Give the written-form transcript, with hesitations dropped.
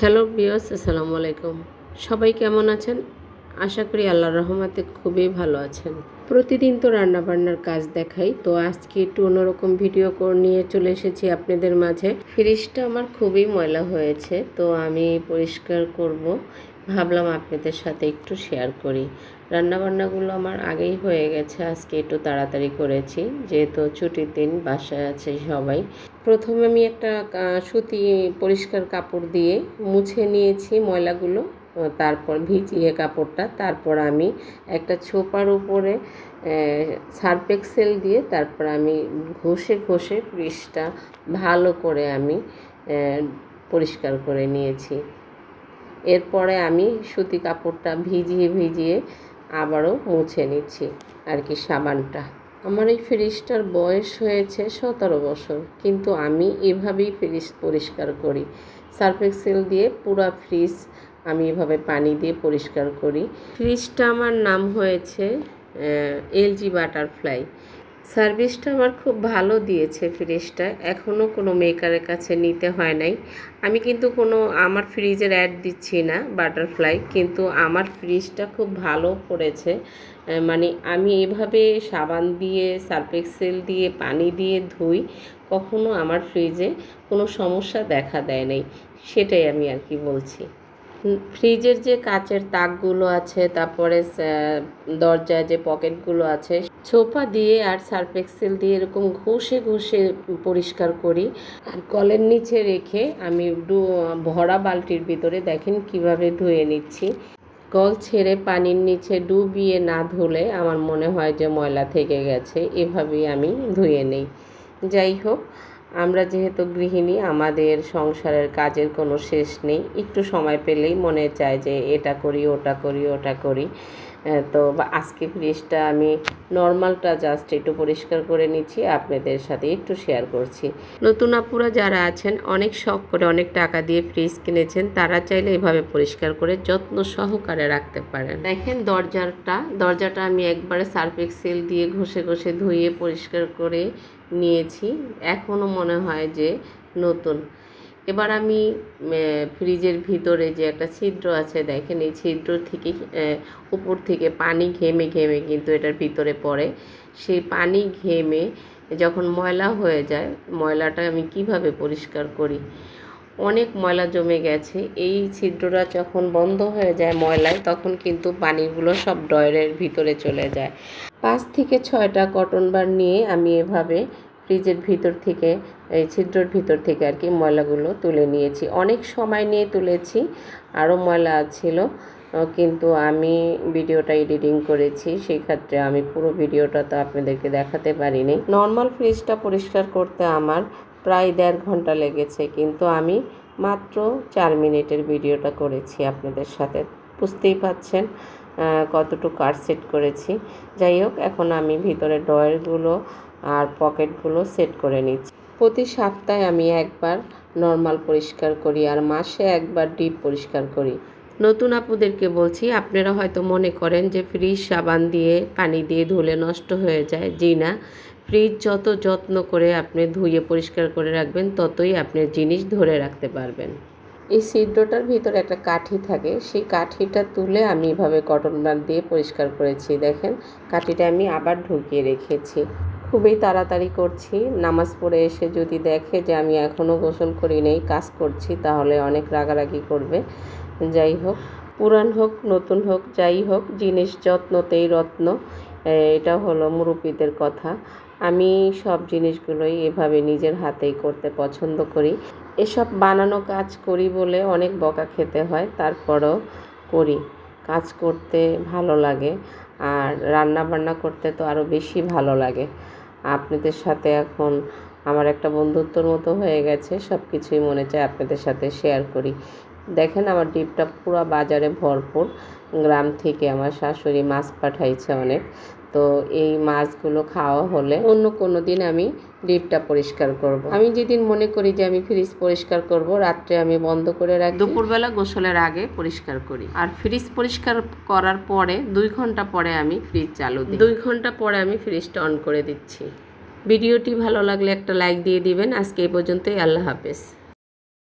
Hello viewers, আসসালামু আলাইকুম। সবাই কেমন আছেন? আশা করি আল্লাহর রহমতে খুবই ভালো আছেন। প্রতিদিন তো রান্নাবান্নার কাজ দেখাই, তো আজকে একটু অন্যরকম ভিডিও নিয়ে চলে এসেছি আপনাদের মাঝে। ফ্রিজটা আমার খুবই ময়লা হয়েছে, তো আমি পরিষ্কার করব ভাবলাম আপনাদের সাথে একটু শেয়ার করি। রান্নাবান্নাগুলো আমার আগেই হয়ে গেছে, আজকে একটু তাড়াতাড়ি করেছি যেহেতু ছুটির দিন, বাসায় আছে সবাই। প্রথমে আমি একটা সুতি পরিষ্কার কাপড় দিয়ে মুছে নিয়েছি ময়লাগুলো, তারপর ভিজিয়ে কাপড়টা, তারপর আমি একটা ছোপার উপরে সার্ফ এক্সেল দিয়ে তারপর আমি ঘষে ঘষে ফ্রিজটা ভালো করে আমি পরিষ্কার করে নিয়েছি। এরপরে আমি সুতি কাপড়টা ভিজিয়ে ভিজিয়ে আবারও মুছে নিচ্ছি আর কি সাবানটা। আমার এই ফ্রিজটার বয়স হয়েছে 17 বছর, কিন্তু আমি এভাবেই ফ্রিজ পরিষ্কার করি। সার্ফ এক্সেল দিয়ে পুরো ফ্রিজ আমি এভাবে পানি দিয়ে পরিষ্কার করি। ফ্রিজটা আমার নাম হয়েছে এলজি বাটারফ্লাই। সার্ভিসটা আমার খুব ভালো দিয়েছে ফ্রিজটা, এখনও কোনো মেকারের কাছে নিতে হয় নাই। আমি কিন্তু আমার ফ্রিজের অ্যাড দিচ্ছি না বাটারফ্লাই, কিন্তু আমার ফ্রিজটা খুব ভালো পড়েছে। মানে আমি এভাবে সাবান দিয়ে সার্ফ এক্সেল দিয়ে পানি দিয়ে ধুই, কখনো আমার ফ্রিজে কোনো সমস্যা দেখা দেয় নাই, সেটাই আমি আর কি বলছি। ফ্রিজের যে কাচের তাকগুলো আছে, তারপরে দরজায় যে পকেটগুলো আছে, ছোপা দিয়ে আর সার্ফ এক্সেল দিয়ে এরকম ঘষে ঘষে পরিষ্কার করি। আর কলের নিচে রেখে আমি ভরা বালতির ভিতরে দেখেন কিভাবে ধুয়ে নিচ্ছি। কল ছেড়ে পানির নিচে ডুবিয়ে না ধুলে আমার মনে হয় যে ময়লা থেকে গেছে, এভাবেই আমি ধুয়ে নেই। যাই হোক, আমরা যেহেতু গৃহিণী, আমাদের সংসারের কাজের কোনো শেষ নেই। একটু সময় পেলেই মনে চায় যে এটা করি ওটা করি ওটা করি। তো আজকে ফ্রিজটা আমি নর্মালটা জাস্ট একটু পরিষ্কার করে নিচ্ছি, আপনাদের সাথে একটু শেয়ার করছি। নতুন আপুরা যারা আছেন, অনেক শখ করে অনেক টাকা দিয়ে ফ্রিজ কিনেছেন, তারা চাইলে এভাবে পরিষ্কার করে যত্ন সহকারে রাখতে পারেন। দেখেন দরজাটা আমি একবারে সার্ফ এক্সেল দিয়ে ঘষে ঘষে ধুয়ে পরিষ্কার করে নিয়েছি, এখনও মনে হয় যে নতুন। এবার আমি ফ্রিজের ভিতরে যে একটা ছিদ্র আছে দেখেন, এই ছিদ্র থেকে উপর থেকে পানি ঘেমে ঘেমে কিন্তু এটার ভিতরে পড়ে। সেই পানি ঘেমে যখন ময়লা হয়ে যায়, ময়লাটা আমি কিভাবে পরিষ্কার করি। অনেক ময়লা জমে গেছে, এই ছিদ্রটা যখন বন্ধ হয়ে যায় ময়লায়, তখন কিন্তু পানিগুলো সব ড্রয়ারের ভিতরে চলে যায়। 5 থেকে 6টা কটন বার নিয়ে আমি এভাবে ফ্রিজের ভিতর থেকে, এই ছিদ্রর ভিতর থেকে আর কি ময়লাগুলো তুলে নিয়েছি। অনেক সময় নিয়ে তুলেছি, আরও ময়লা ছিল, কিন্তু আমি ভিডিওটা এডিটিং করেছি, সেই ক্ষেত্রে আমি পুরো ভিডিওটা তো আপনাদেরকে দেখাতে পারিনি। নর্মাল ফ্রিজটা পরিষ্কার করতে আমার প্রায় 1.5 ঘন্টা লেগেছে, কিন্তু আমি মাত্র 4 মিনিটের ভিডিওটা করেছি আপনাদের সাথে। বুঝতেই পাচ্ছেন কতটুকু কাট সেট করেছি। যাই হোক, এখন আমি ভিতরে ড্রয়ারগুলো আর পকেটগুলো সেট করে নিচ্ছি। প্রতি সপ্তাহে আমি একবার নর্মাল পরিষ্কার করি আর মাসে একবার ডিপ পরিষ্কার করি। নতুন আপুদেরকে বলছি, আপনারা হয়তো মনে করেন যে ফ্রিজ সাবান দিয়ে পানি দিয়ে ধুলে নষ্ট হয়ে যায়। জি না, ফ্রিজ যত যত্ন করে আপনি ধুয়ে পরিষ্কার করে রাখবেন, ততই আপনার জিনিস ধরে রাখতে পারবেন। এই ছিদ্রটার ভিতরে একটা কাঠি থাকে, সেই কাঠিটা তুলে আমি এভাবে কটন বার দিয়ে পরিষ্কার করেছি। দেখেন, কাঠিটা আমি আবার ঢুকিয়ে রেখেছি। খুবই তাড়াতাড়ি করছি। নামাজ পড়ে এসে যদি দেখে যে আমি এখনও গোসল করি নেই, কাজ করছি, তাহলে অনেক রাগারাগি করবে। যাই হোক, পুরান হোক নতুন হোক, যাই হোক, জিনিস যত্নতেই রত্ন, এটা হলো মুরব্বিদের কথা। আমি সব জিনিসগুলোই এভাবে নিজের হাতেই করতে পছন্দ করি। এসব বানানো কাজ করি বলে অনেক বকা খেতে হয়, তারপরও করি। কাজ করতে ভালো লাগে, আর রান্না বান্না করতে তো আরও বেশি ভালো লাগে। আপনাদের সাথে এখন আমার একটা বন্ধুত্বর মতো হয়ে গেছে, সব কিছুই মনে চায় আপনাদের সাথে শেয়ার করি। দেখেন, আমার ডিপটা পুরো বাজারে ভরপুর। গ্রাম থেকে আমার শাশুড়ি মাছ পাঠাইছে অনেক, তো এই মাছগুলো খাওয়া হলে অন্য কোনো দিন আমি ডিপটা পরিষ্কার করব। আমি যেদিন মনে করি যে আমি ফ্রিজ পরিষ্কার করব, রাত্রে আমি বন্ধ করে রাখি, দুপুরবেলা গোসলের আগে পরিষ্কার করি। আর ফ্রিজ পরিষ্কার করার পরে 2 ঘন্টা পরে আমি ফ্রিজ চালু দিই। 2 ঘন্টা পরে আমি ফ্রিজটা অন করে দিচ্ছি। ভিডিওটি ভালো লাগলে একটা লাইক দিয়ে দিবেন। আজকে এই পর্যন্তই, আল্লাহ হাফেজ।